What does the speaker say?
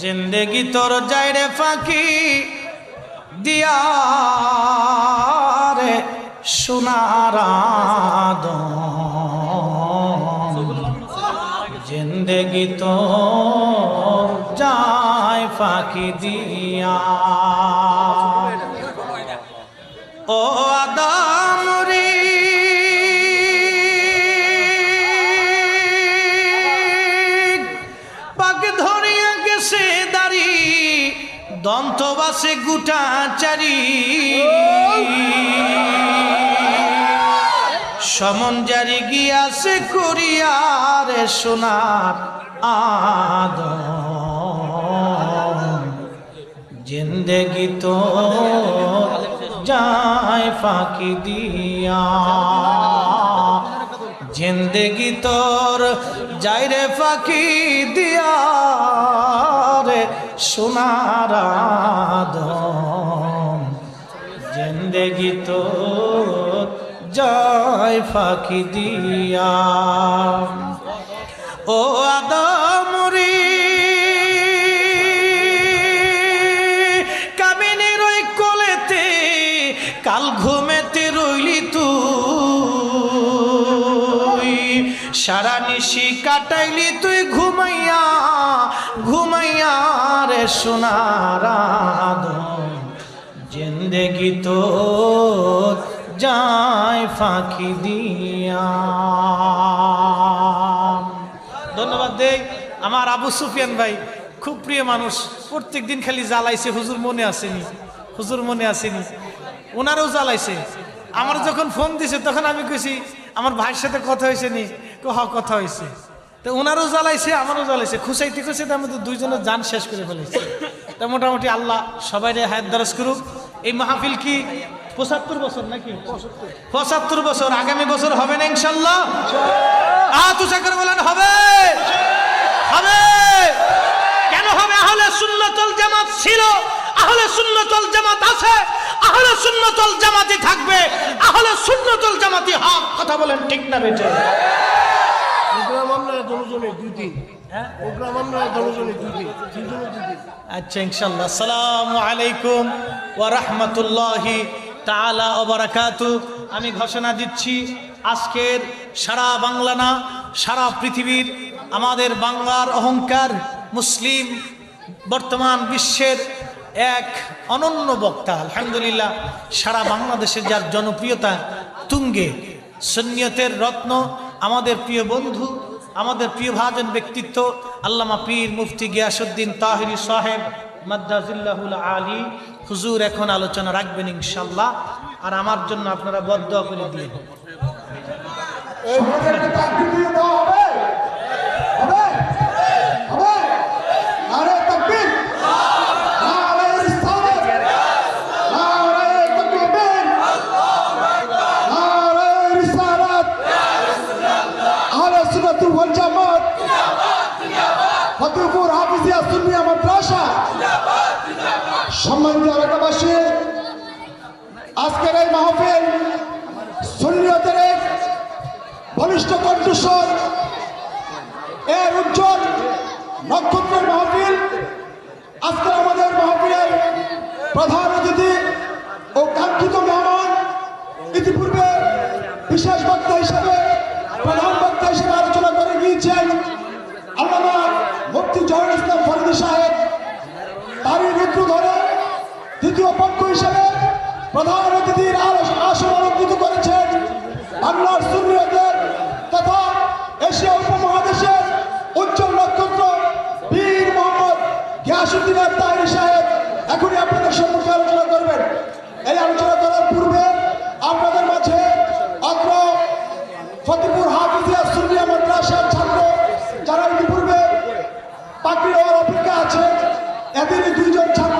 জিন্দেগি তোর যায় রে ফাঁকি দিয়া রে সোনার জিন্দেগি তোর যায় ফাঁকি দিয়া। ও আদম রে পাক ধরিয়া গেছে দাড়ি দন্তবাসে গুটা চারি সমন জারি গিয়াছে করিয়ারে সোনার আদম জিন্দেগি তো যায় ফাঁকি দিয়া। জিন্দেগি তোর যায় রে ফাঁকি দিয়া রে সোনার আদম জিন্দেগি তোর যায় ফাঁকি দিয়া। ও আদম রে কামিনীর ওই কোলেতে কাল ঘুমেতে রইলি তুই সারা নিশি কাটাইলি তুই ঘুমাইয়া ঘুমাইয়া রে সোনার আদম জিন্দেগি তোর যায় ফাঁকি দিয়া। ধন্যবাদ দেই আমার আবু সুফিয়ান ভাই, খুব প্রিয় মানুষ, প্রত্যেক দিন খালি জ্বালাইছে হুজুর মনে আসেনি, হুজুর মনে আসেনি, ওনারও জ্বালাইছে। আমার যখন ফোন দিছে তখন আমি কইছি আমার ভাইয়ের সাথে কথা হয়েছে নি, কথা হয়েছে, তো ওনারও জ্বালাইছে আমারও জ্বালাইছে, খুশাইতে খুশাইতে আমাদের দুইজনের জান শেষ করে ফেলেছে। তা মোটামুটি আল্লাহ সবাই হায়াত দারাজ করুক। এই মাহফিল কি ৭৫ বছর নাকি ৭৫ বছর, আগামী বছর হবে না ইনশাল্লাহ? তুষা করে বলেন হবে, হবে। কেন হবে? আহলে সুন্নাতুল জামাত ছিল, আহলে সুন্নাতুল জামাত আছে, আহলে সুন্নাতুল জামাতই থাকবে, আহলে সুন্নাতুল জামাতই হক। কথা বলেন ঠিক না বেটে? প্রোগ্রাম আমরা দলজনে দুই দিন, প্রোগ্রাম আমরা দলজনে দুই দিন, তিনজনে দুই দিন। আচ্ছা ইনশাল্লাহ। আসসালামু আলাইকুম ওয়া রাহমাতুল্লাহি তাআলা ওয়া বারাকাতু। আমি ঘোষণা দিচ্ছি আজকের সারা বাংলা না সারা পৃথিবীর আমাদের বাংলার অহংকার মুসলিম বর্তমান বিশ্বের এক অনন্য বক্তা, আলহামদুলিল্লাহ সারা বাংলাদেশে যার জনপ্রিয়তা তুঙ্গে, সুন্নিয়তের রত্ন, আমাদের প্রিয় বন্ধু, আমাদের প্রিয় ভাজন ব্যক্তিত্ব আল্লামা পীর মুফতি গিয়াসউদ্দিন তাহিরি সাহেব মাদ্দাজিল্লাহুল আলী হুজুর এখন আলোচনা রাখবেন ইনশাল্লাহ। আর আমার জন্য আপনারা বদদোয়া করে দিয়ে ফতেপুর হাফিজিয়া সুন্নিয়া মাদ্রাসা সম্মানিত এলাকাবাসী, আজকের এই মাহফিল সুন্নিয়তের এক বলিষ্ঠ কণ্ঠস্বর, এর উজ্জ্বল নক্ষত্রের মাহফিল। আজকের আমাদের মাহফিলের প্রধান অতিথি ও কাঙ্ক্ষিত মেহমান, ইতিপূর্বে বিশেষ বক্তা হিসেবে, প্রধান বক্তা হিসেবে আলোচনা করে গিয়েছেন আল্লামা মুফতি জহুরুল ইসলাম ফরিদী সাহেব। তারই নেতৃত্ব ধরে দ্বিতীয় পক্ষ হিসেবে প্রধান অতিথির আসন অলঙ্কৃত করেছেন বাংলার সুন্নিয়তের তথা এশিয়া উপমহাদেশের উজ্জ্বল নক্ষত্র বীর মোহাম্মদ গিয়াসউদ্দিন তাহিরি সাহেব। এখনই আপনাদের সম্মুখে আলোচনা করবেন। এই আলোচনা করার পূর্বে আপনাদের মাঝে অত্র ফতেপুর হাফিজিয়া সুন্নিয়া মাদ্রাসার ছাত্র যারা ইতিপূর্বে পাকড়ি হওয়ার অপেক্ষা আছে, এদেরই দুইজন ছাত্র